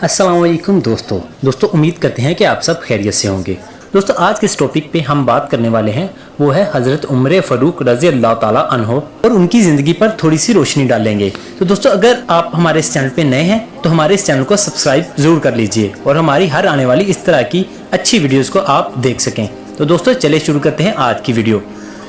अस्सलाम वालेकुम दोस्तों उम्मीद करते हैं कि आप सब खैरियत से होंगे। दोस्तों आज के इस टॉपिक पे हम बात करने वाले हैं वो है हज़रत उमर फ़ारूक रज़ी अल्लाह ताला अन्हो और उनकी ज़िंदगी पर थोड़ी सी रोशनी डालेंगे। तो दोस्तों अगर आप हमारे इस चैनल पे नए हैं तो हमारे इस चैनल को सब्सक्राइब ज़रूर कर लीजिए और हमारी हर आने वाली इस तरह की अच्छी वीडियोज़ को आप देख सकें। तो दोस्तों चलिए शुरू करते हैं आज की वीडियो।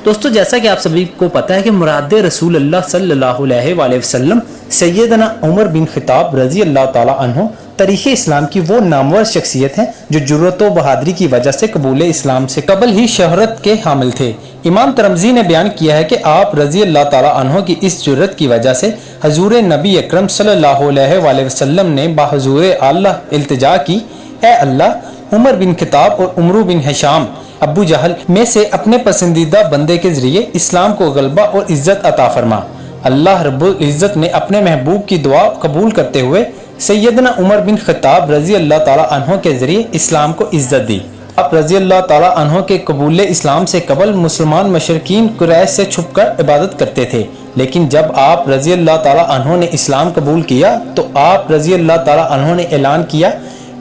दोस्तों जैसा कि आप सभी को पता है कि मुराद रसूल अल्लाह सल्लल्लाहु अलैहि वसल्लम सैयदना उमर बिन खिताब रज़ी अल्लाह ताला अन्हो तारीख़ इस्लाम की वो नामवर शख्सियत हैं जो जुर्रत व बहादुरी की वजह से कबूल इस्लाम से कबल ही शहरत के हामिल थे। इमाम तिरमिज़ी ने बयान किया है कि आप रज़ी अल्लाह ताला अन्हो की इस जुर्रत की वजह से हजूर नबी अकरम सल्लल्लाहु अलैहि वसल्लम ने बाहुज़ूर अल्लाह इल्तिजा की, ए अल्लाह उमर बिन खिताब और उमरू बिन हिशाम अबू जहल में से अपने पसंदीदा बंदे के जरिए इस्लाम को गलबा और इज्जत अता फरमा। अल्लाह रब्बुल इज्जत ने अपने महबूब की दुआ कबूल करते हुए सैयदना उमर बिन खिताब रज़ी अल्लाह ताला अन्हो के जरिए इस्लाम को इज्जत दी। आप रज़ी अल्लाह ताला अन्हो के कबूल इस्लाम से कबल मुसलमान मशरकीन कुरैश से छुपकर इबादत करते थे, लेकिन जब आप रज़ी अल्लाह ताला अन्हो ने इस्लाम कबूल किया तो आप रज़ी अल्लाह ताला अन्हो ने ऐलान किया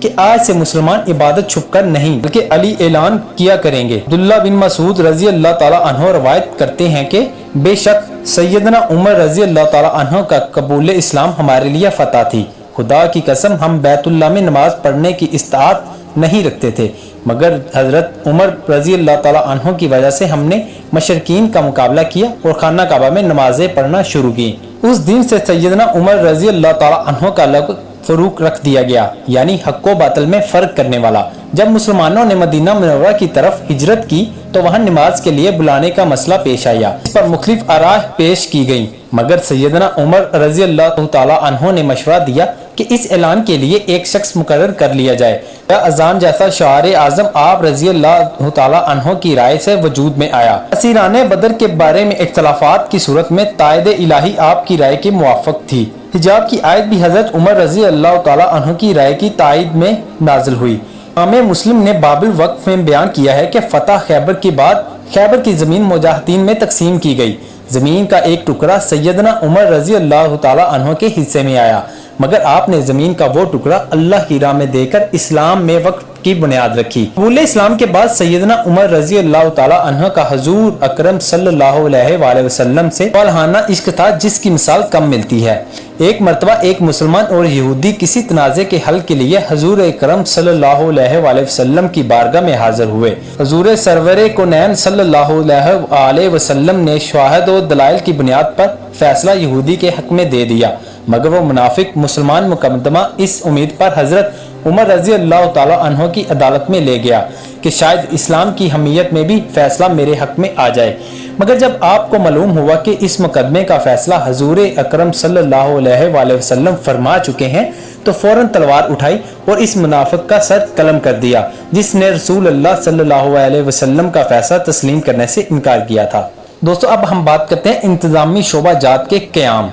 कि आज से मुसलमान इबादत छुपकर नहीं बल्कि अली ऐलान किया करेंगे। अब्दुल्लाह बिन मसूद रज़ी अल्लाह ताला अन्हो रवायत करते हैं कि बेशक सैयदना उमर रज़ी अल्लाह ताला अन्हो का कबूल इस्लाम हमारे लिए फतह थी। खुदा की कसम हम बैतुल्लाह में नमाज पढ़ने की इस्तात नहीं रखते थे, मगर हज़रत उमर रज़ी अल्लाह ताला अन्हो की वजह से हमने मशरकीन का मुकाबला किया और खाना काबा में नमाजें पढ़ना शुरू की। उस दिन से सैयदना उमर रज़ी अल्लाह ताला अन्हो का लक़ब फ़ारूक रख दिया गया, यानी हक़ व बातिल में फ़र्क करने वाला। जब मुसलमानों ने मदीना मुनव्वरा की तरफ हिजरत की तो वहाँ नमाज के लिए बुलाने का मसला पेश आया। इस पर मुख्तलिफ आराह पेश की गई, मगर सैयदना उमर रज़ी अल्लाह ताला अन्हो ने मशवरा दिया कि इस ऐलान के लिए एक शख्स मुकर्रर कर लिया जाए। यह अजान जैसा शार आज़म आप रज़ी अल्लाह ताला अन्हो की राय से वजूद में आया। असीराने बदर के बारे में इख्तलाफात की सूरत में तायद इलाही आपकी राय के मुवाफिक थी। हिजाब की आयत भी हज़रत उमर रज़ी अल्लाह ताला अन्हो की राय की तायद में नाजिल हुई। इमाम मुस्लिम ने बाबिल वक़्फ़ में बयान किया है कि फतह खैबर के बाद खैबर की ज़मीन मुजाहिदीन में तकसीम की गई। ज़मीन का एक टुकड़ा सैयदना उमर रज़ी अल्लाह ताला अन्हो के हिस्से में आया, मगर आपने ज़मीन का वो टुकड़ा अल्लाह की राह में देकर इस्लाम में वक़्फ़ की बुनियाद रखी। कबूल इस्लाम के बाद सैयदना उमर रज़ी अल्लाह ताला अन्हो का हजूर अकरम सल्लल्लाहु अलैहि वसल्लम से वालहाना इश्क था जिसकी मिसाल कम मिलती है। एक मरतबा एक मुसलमान और यहूदी किसी तनाज़े के हल के लिए हजूर अकरम सल्लल्लाहु अलैहि वसल्लम की बारगाह में हाजिर हुए। हजूर सरवरे कोनैन सल्लल्लाहु अलैहि वसल्लम ने शवाहिद और दलाइल की बुनियाद पर फैसला यहूदी के हक में दे दिया, मगर वो मुनाफिक मुसलमान मुकदमा इस उम्मीद पर हजरत उमर रज़ी अल्लाह ताला अन्हो की अदालत में ले गया कि शायद इस्लाम की हमीयत में भी फैसला मेरे हक में आ जाए। मगर जब आपको मालूम हुआ कि इस मुकदमे का फैसला हजूर अकरम सल्लल्लाहु अलैहि वसल्लम फरमा चुके हैं तो फौरन तलवार उठाई और इस मुनाफिक का सर कलम कर दिया जिसने रसूल अल्लाह सल्लल्लाहु अलैहि वसल्लम का फैसला तस्लीम करने से इनकार किया था। दोस्तों अब हम बात करते हैं इंतजामी शोबा जात के क़याम।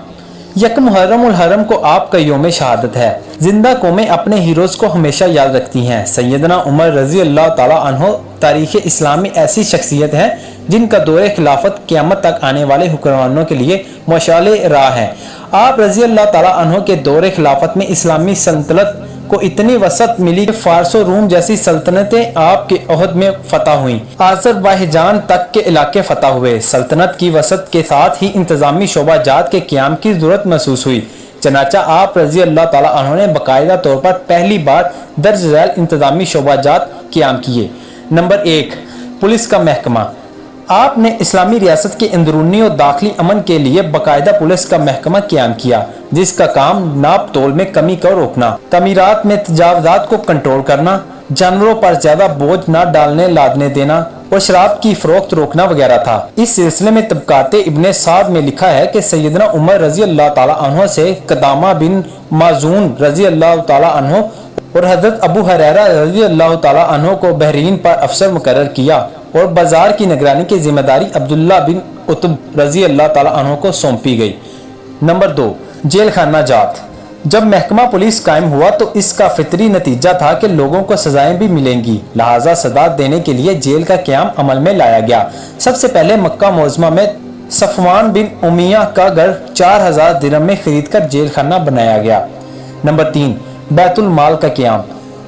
यकम मुहर्रम उल हरम को आपका यौम शहादत है। जिंदा कौमें अपने हीरोज़ को हमेशा याद रखती हैं। सैयदना उमर रज़ी अल्लाह ताला अन्हो तारीख़ इस्लाम में ऐसी शख्सियत है जिनका दौरे खिलाफत क़यामत तक आने वाले हुक्मरानों के लिए मशाले राह है। आप रज़ी अल्लाह ताला अन्हो के दौरे खिलाफत में इस्लामी सल्तनत को इतनी वसत मिली कि फारस और रूम जैसी सल्तनतें आपके अहद में फतह हुई। अज़रबैजान तक के इलाके फतह हुए। सल्तनत की वसत के साथ ही इंतजामी शोबा जात के क़याम की ज़रूरत महसूस हुई। चनाचा आप रज़ी अल्लाह ताला अन्हो ने बाकायदा तौर पर पहली बार दर्ज झैल इंतजामी शोबा जात क़याम किए। नंबर 1, पुलिस का महकमा। आपने इस्लामी रियासत के अंदरूनी और दाखिली अमन के लिए बाकायदा पुलिस का महकमा क़याम किया जिसका काम नाप तोल में कमी को रोकना, तमीरात में तजावुज़ात को कंट्रोल करना, जानवरों पर ज्यादा बोझ न डालने लादने देना और शराब की फरोख्त रोकना वगैरह था। इस सिलसिले में तबकाते इब्ने साद में लिखा है कि सैयदना उमर रज़ी अल्लाह ताला अन्हो से कदामा बिन माजून रज़ी अल्लाह ताला अन्हो और हजरत अबू हुरैरा रज़ी अल्लाह ताला अन्हो को बहरीन पर अफसर मुकर्रर किया और बाजार की निगरानी की जिम्मेदारी अब्दुल्ला बिन उतब रज़ी अल्लाह ताला अन्हो को सौंपी गई। नंबर 2, जेल खाना जात। जब महकमा पुलिस कायम हुआ तो इसका फितरी नतीजा था कि लोगों को सजाएं भी मिलेंगी, लिहाजा सजा देने के लिए जेल का क़याम अमल में लाया गया। सबसे पहले मक्का मोज़मा में सफवान बिन उमिया का घर 4000 दिरहम में खरीद कर जेल खाना बनाया गया। नंबर 3, बैतुल माल का क़याम।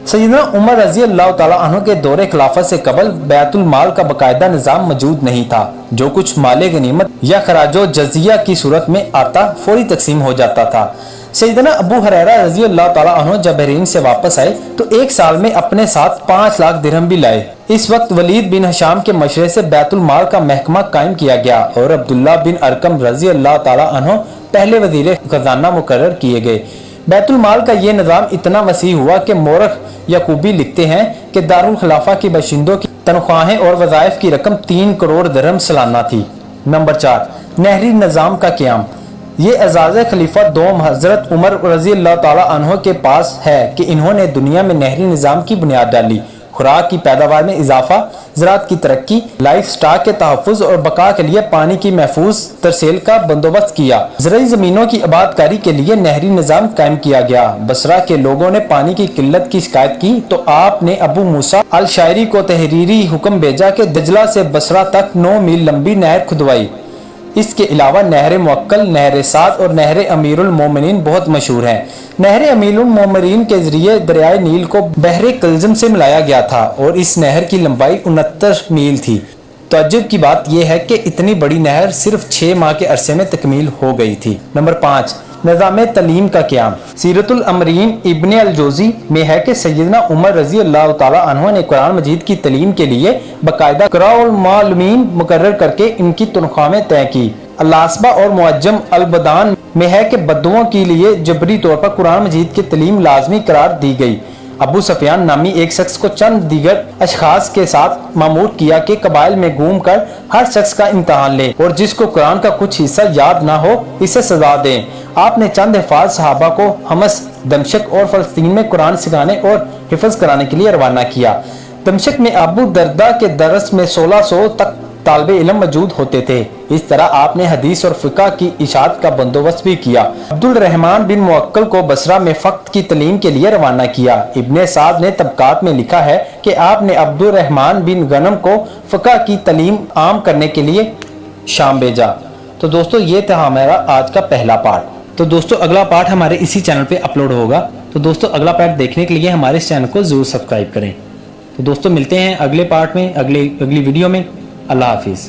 सैयदना उमर रजी अल्लाह ताला अन्हु के दौरे खिलाफत से कबल बैतुल माल का बाकायदा निज़ाम मौजूद नहीं था। जो कुछ माले गनीमत या खराजो जजिया की सूरत में आता फौरी तकसीम हो जाता था। सैयदना अबू हुरैरा रजी अल्लाह ताला अन्हु जब बहरीन से वापस आए तो एक साल में अपने साथ 5 लाख दिरहम भी लाए। इस वक्त वलीद बिन हशाम के मशवरे से बैतुल माल का महकमा कायम किया गया और अब्दुल्ला बिन अरकम रजी अल्लाह ताला अन्हु पहले वजीर खजाना मुकर्रर किए गए। बैतुल माल का ये निज़ाम इतना वसी हुआ कि मोरख याकूबी लिखते हैं कि दारुल खिलाफा के बाशिंदों की तनख्वाहें और वज़ाइफ की रकम 3 करोड़ दिरहम सालाना थी। नंबर 4, नहरी निज़ाम का क़याम। ये एजाज़ खलीफा दोम हज़रत उमर रज़ी अल्लाह ताला अन्हो के पास है कि इन्होंने दुनिया में नहरी निज़ाम की बुनियाद डाली। खुराक की पैदावार में इजाफा, ज़राअत की तरक्की, लाइफ स्टॉक के तहफ़्फ़ुज़ और बका के लिए पानी की महफूज तरसेल का बंदोबस्त किया। ज़रई ज़मीनों की आबादकारी के लिए नहरी निज़ाम कायम किया गया। बसरा के लोगों ने पानी की किल्लत की शिकायत की तो आपने अबू मूसा अल शायरी को तहरीरी हुक्म भेजा कि दजला से बसरा तक 9 मील लंबी नहर खुदवाई। इसके अलावा नहर मुअक्कल, नहर साद और नहर अमीरुल मोमिनीन बहुत मशहूर हैं। नहर अमीरुल मोमिनीन के जरिए दरियाए नील को बहरे कल्ज़म से मिलाया गया था और इस नहर की लंबाई 69 मील थी। तअज्जुब की बात यह है कि इतनी बड़ी नहर सिर्फ 6 माह के अरसे में तकमील हो गई थी। नंबर 5, निज़ाम तलीम का क़याम। सीरतुल अमरीन इब्न अल जोज़ी में है कि सैयदना उमर रज़ी अल्लाह ताला अन्हु ने कुरान मजीद की तलीम के लिए बाकायदा क़राउल मालूमीन मुकर्रर करके इनकी तनख्वाहें तय की। अल-लास्बा और मुअज्जम अल-बदान में है कि बद्दुओं के लिए जबरी तौर पर कुरान मजीद की तलीम लाजमी करार दी गई। अबू सफियान नामी एक शख्स को चंद दीगर अशखास के साथ मामूर किया कि कबाइल में घूम कर हर शख्स का इम्तहान ले और जिसको कुरान का कुछ हिस्सा याद ना हो इसे सजा दें। आपने चंद हिफाज सहाबा को हमस, दमशक और फलस्तीन में कुरान सिखाने और हिफज कराने के लिए रवाना किया। दमशक में अबू दरदा के दरस में 1600 तक तालिबे इल्म मौजूद होते थे। इस तरह आपने हदीस और फ़िक़्ह की इशाअत का बंदोबस्त भी किया। अब्दुल रहमान बिन मुअक्कल को बसरा में फ़क़्ह की तलीम के लिए रवाना किया। इब्ने साद ने तबकात में लिखा है कि आपने अब्दुल रहमान बिन गनम को फ़िक़्ह की तलीम आम करने के लिए शाम भेजा। तो दोस्तों ये था हमारा आज का पहला पार्ट। तो दोस्तों अगला पार्ट हमारे इसी चैनल पे अपलोड होगा। तो दोस्तों अगला पार्ट देखने के लिए हमारे इस चैनल को ज़रूर सब्सक्राइब करें। तो दोस्तों मिलते हैं अगले पार्ट में, अगली वीडियो में। अल्लाह हाफिज़।